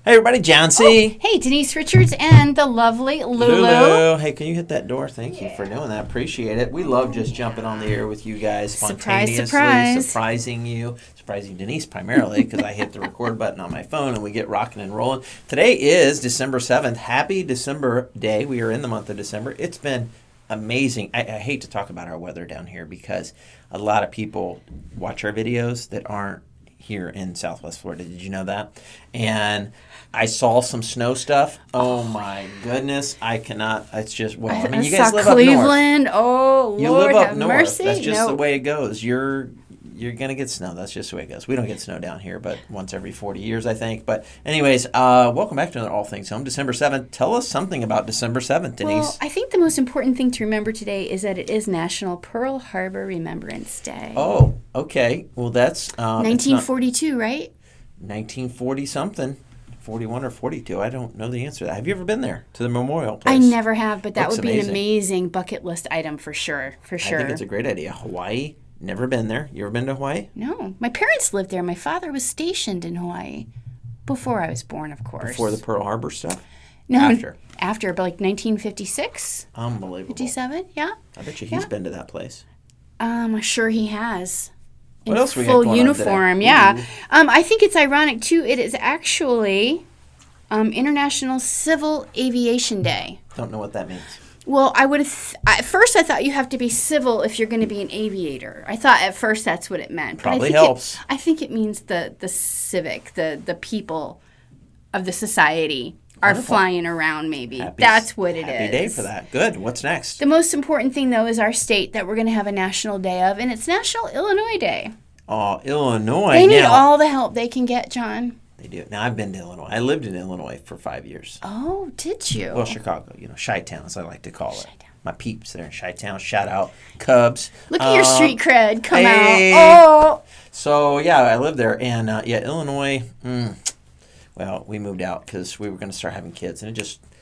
Hey everybody, John C. Oh, hey, Denise Richards and the lovely Lulu. Hey, can you hit that door? Thank you for doing that. Appreciate it. We love just jumping on the air with you guys spontaneously, surprising you, surprising Denise primarily because I hit the record button on my phone and we get rocking and rolling. Today is December 7th. Happy December Day. We are in the month of December. It's been amazing. I hate to talk about our weather down here because a lot of people watch our videos that aren't here in Southwest Florida. Did you know that? And I saw some snow stuff. Oh my goodness. I cannot. It's just, well, I mean, you guys live Cleveland. up north. Oh, you Lord, live up have north. mercy. That's just the way it goes. You're going to get snow. That's just the way it goes. We don't get snow down here, but once every 40 years, I think. But anyways, welcome back to another All Things Home, December 7th. Tell us something about December 7th, Denise. Well, I think the most important thing to remember today is that it is National Pearl Harbor Remembrance Day. Oh, okay. Well, that's 1942, right? 1940-something. 41 or 42. I don't know the answer to that. Have you ever been there to the memorial place? I never have, but that Looks would be amazing. an amazing bucket list item for sure. I think it's a great idea. Hawaii, never been there. You ever been to Hawaii? No. My parents lived there. My father was stationed in Hawaii before I was born, of course. Before the Pearl Harbor stuff? No. After, but like 1956? Unbelievable. 57, yeah. I bet you he's been to that place. I'm sure he has. What else we got full going uniform, on today? yeah. I think it's ironic too. It is actually International Civil Aviation Day. Don't know what that means. Well, I would have. At first, I thought you have to be civil if you're going to be an aviator. I thought at first that's what it meant. Probably helps. I think it means the civic, the people of the society are flying around. Maybe that's what it is. Happy day for that. Good. What's next? The most important thing, though, is our state that we're going to have a national day of, and it's National Illinois Day. Oh, Illinois. They need all the help they can get, John. They do. Now, I've been to Illinois. I lived in Illinois for 5 years. Oh, did you? Well, Chicago, Chi-Town, as I like to call it. My peeps there in Chi-Town. Shout out, Cubs. Look at your street cred come hey. out. Oh. So, yeah, I lived there. And, Illinois, well, we moved out because we were going to start having kids. And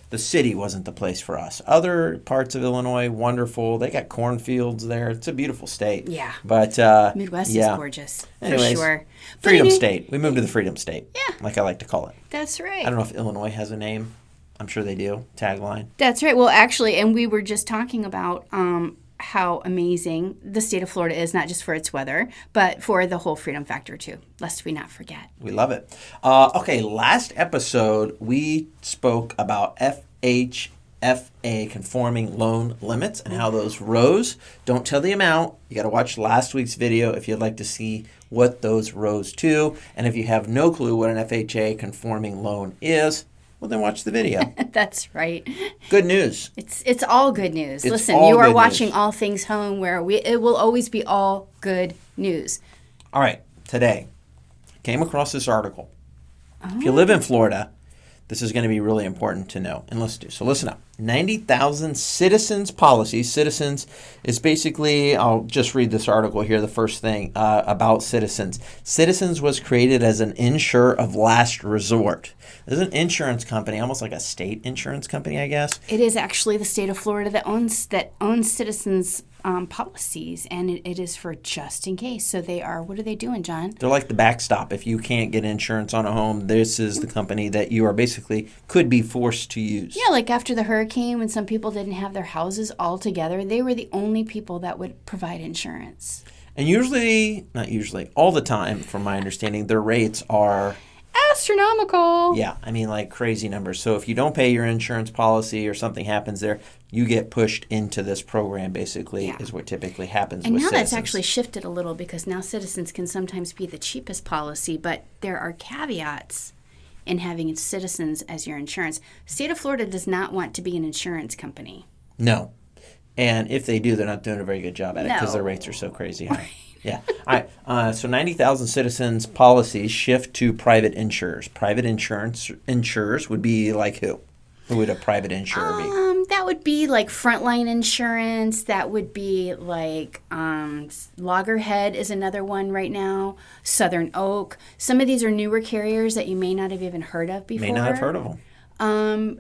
the city wasn't the place for us. Other parts of Illinois, wonderful. They got cornfields there. It's a beautiful state. Yeah. But Midwest is gorgeous. Anyways, for sure. Freedom State. We moved to the Freedom State. Yeah. Like I like to call it. That's right. I don't know if Illinois has a name. I'm sure they do. Tagline. That's right. Well, actually, and we were just talking about how amazing the state of Florida is, not just for its weather, but for the whole freedom factor, too, lest we not forget. We love it. Okay, last episode, we spoke about FHFA conforming loan limits and how those rose. Don't tell the amount. You got to watch last week's video if you'd like to see what those rose to. And if you have no clue what an FHA conforming loan is, well, then watch the video. That's right. Good news. It's all good news. Listen, you are watching All Things Home, where it will always be all good news. All right. Today, came across this article. If you live in Florida, this is going to be really important to know and listen to. So listen up. 90,000 citizens policies. Citizens is basically, I'll just read this article here, the first thing about Citizens. Citizens was created as an insurer of last resort. This is an insurance company, almost like a state insurance company, I guess. It is actually the state of Florida that owns Citizens policies, and it is for just in case. So they are, what are they doing, John? They're like the backstop. If you can't get insurance on a home, this is the company that you are basically could be forced to use. Yeah, like after the hurricane, when some people didn't have their houses all together, they were the only people that would provide insurance. And not usually, all the time, from my understanding, their rates are astronomical. Yeah, I mean, like crazy numbers. So if you don't pay your insurance policy or something happens there, you get pushed into this program, basically, is what typically happens and with now Citizens. That's actually shifted a little because now Citizens can sometimes be the cheapest policy, but there are caveats in having Citizens as your insurance. State of Florida does not want to be an insurance company. No. And if they do, they're not doing a very good job at it because their rates are so crazy high. Yeah. All right. So 90,000 Citizens policies shift to private insurers. Private insurers would be like who? Who would a private insurer be? That would be like Frontline Insurance. That would be like Loggerhead is another one right now. Southern Oak. Some of these are newer carriers that you may not have even heard of before. May not have heard of them.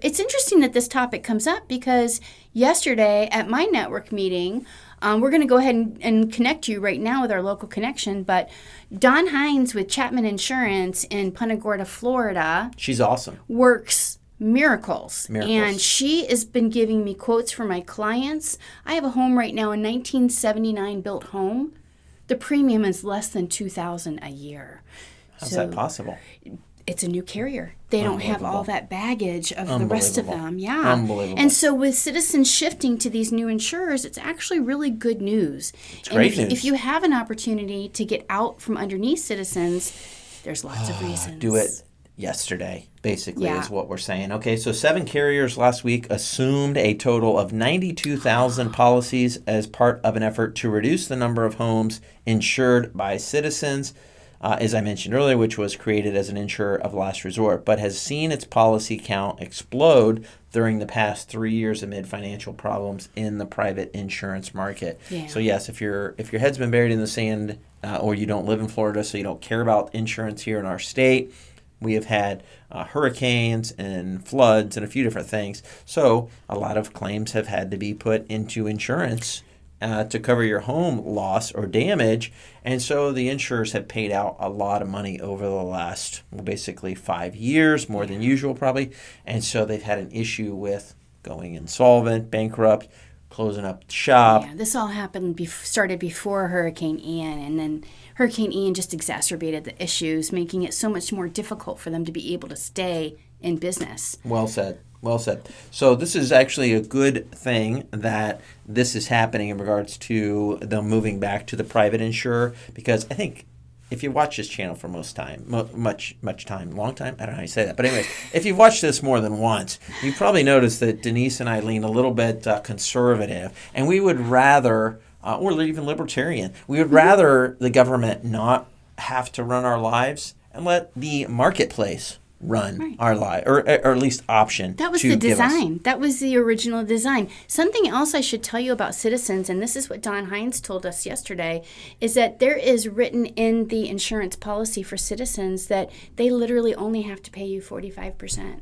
It's interesting that this topic comes up because yesterday at my network meeting, we're going to go ahead and connect you right now with our local connection. But Dawn Hines with Chapman Insurance in Punta Gorda, Florida. She's awesome. Works miracles. And she has been giving me quotes for my clients. I have a home right now, a 1979 built home. The premium is less than $2,000 a year. How's that possible? It's a new carrier. They don't have all that baggage of the rest of them. Yeah. Unbelievable. And so with Citizens shifting to these new insurers, it's actually really good news. It's great news. If you have an opportunity to get out from underneath Citizens, there's lots of reasons. Do it yesterday, basically, is what we're saying. Okay, so 7 carriers last week assumed a total of 92,000 policies as part of an effort to reduce the number of homes insured by Citizens. As I mentioned earlier, which was created as an insurer of last resort, but has seen its policy count explode during the past 3 years amid financial problems in the private insurance market. Yeah. So yes, if your head's been buried in the sand, or you don't live in Florida, so you don't care about insurance here in our state, we have had hurricanes and floods and a few different things. So a lot of claims have had to be put into insurance to cover your home loss or damage. And so the insurers have paid out a lot of money over the last, basically 5 years, more than usual probably. And so they've had an issue with going insolvent, bankrupt, closing up the shop. Yeah, this all started before Hurricane Ian, and then Hurricane Ian just exacerbated the issues, making it so much more difficult for them to be able to stay in business. Well said. Well said. So this is actually a good thing that this is happening in regards to them moving back to the private insurer, because I think if you watch this channel for long time, I don't know how you say that, but anyways, if you've watched this more than once, you've probably noticed that Denise and I lean a little bit conservative, and we would rather, or even libertarian, we would rather the government not have to run our lives and let the marketplace run our life, or at least option. That was the design. That was the original design. Something else I should tell you about Citizens, and this is what Don Hines told us yesterday, is that there is written in the insurance policy for Citizens that they literally only have to pay you 45%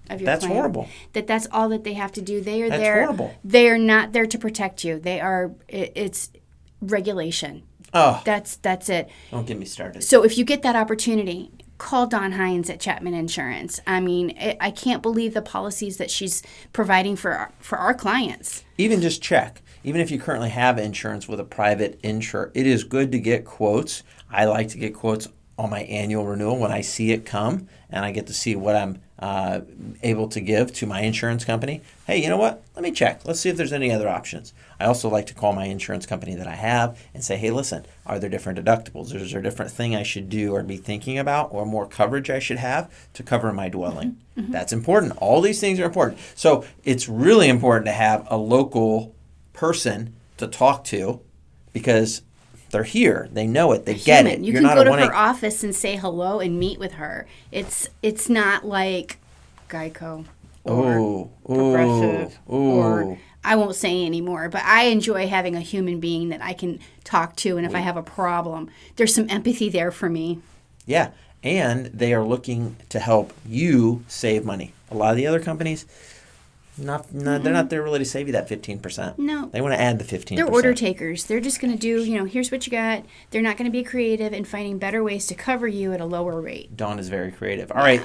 of your That's claim. Horrible. That's all that they have to do. They are That's there. Horrible. They are not there to protect you. They are. It's regulation. Oh, that's it. Don't get me started. So if you get that opportunity, call Dawn Hines at Chapman Insurance. I mean, I can't believe the policies that she's providing for our clients. Even just check. Even if you currently have insurance with a private insurer, it is good to get quotes. I like to get quotes on my annual renewal when I see it come, and I get to see what I'm able to give to my insurance company. Hey, you know what? Let me check. Let's see if there's any other options. I also like to call my insurance company that I have and say, hey, listen, are there different deductibles? Is there a different thing I should do or be thinking about, or more coverage I should have to cover my dwelling? Mm-hmm. That's important. All these things are important. So it's really important to have a local person to talk to, because they're here. They know it. They get it. You can go to her office and say hello and meet with her. It's not like Geico or Progressive or I won't say anymore, but I enjoy having a human being that I can talk to, and if I have a problem, there's some empathy there for me. Yeah, and they are looking to help you save money. A lot of the other companies, they're not there really to save you that 15%. No. They want to add the 15%. They're order takers. They're just going to do, here's what you got. They're not going to be creative in finding better ways to cover you at a lower rate. Dawn is very creative. All right.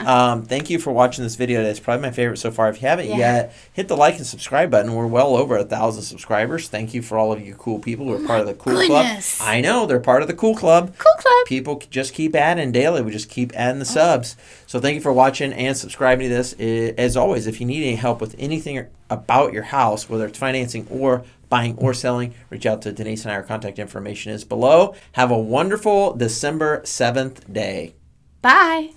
Thank you for watching this video. That's probably my favorite so far. If you haven't yet, hit the like and subscribe button. We're well over 1,000 subscribers. Thank you for all of you cool people who are part of the Cool Club. I know. They're part of the Cool Club. Cool Club. People just keep adding daily. We just keep adding the subs. So thank you for watching and subscribing to this. As always, if you need any help with anything about your house, whether it's financing or buying or selling, reach out to Denise and I. Our contact information is below. Have a wonderful December 7th day. Bye.